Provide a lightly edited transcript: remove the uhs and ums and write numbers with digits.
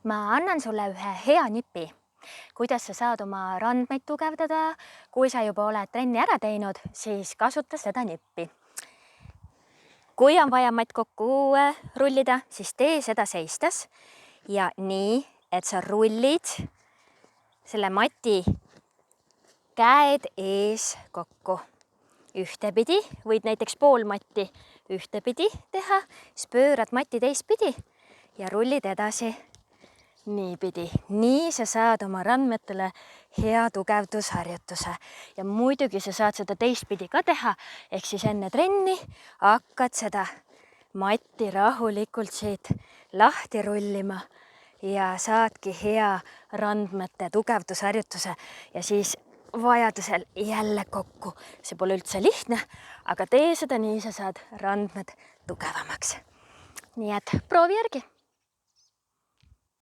ma annan sulle ühe hea nipi, kuidas sa saad oma randmeid tugevdada. Kui sa juba oled trenni ära teinud, siis kasuta seda nippi. Kui on vaja matt kokku rullida, siis tee seda seistes ja nii, et sa rullid selle mati käed ees kokku. Ühtepidi võid näiteks pool matti ühtepidi teha, siis pöörad mati teistpidi ja rullid edasi niipidi. Nii sa saad oma randmetele hea tugevdusharjutuse. Ja muidugi sa saad seda teistpidi ka teha, ehk siis enne trenni hakkad seda matti rahulikult siit lahti rullima ja saadki hea randmete tugevdusharjutuse ja siis vajadusel jälle kokku. See pole üldse lihtne, aga tee seda nii, sa saad randmed tugevamaks. Nii et proovi järgi.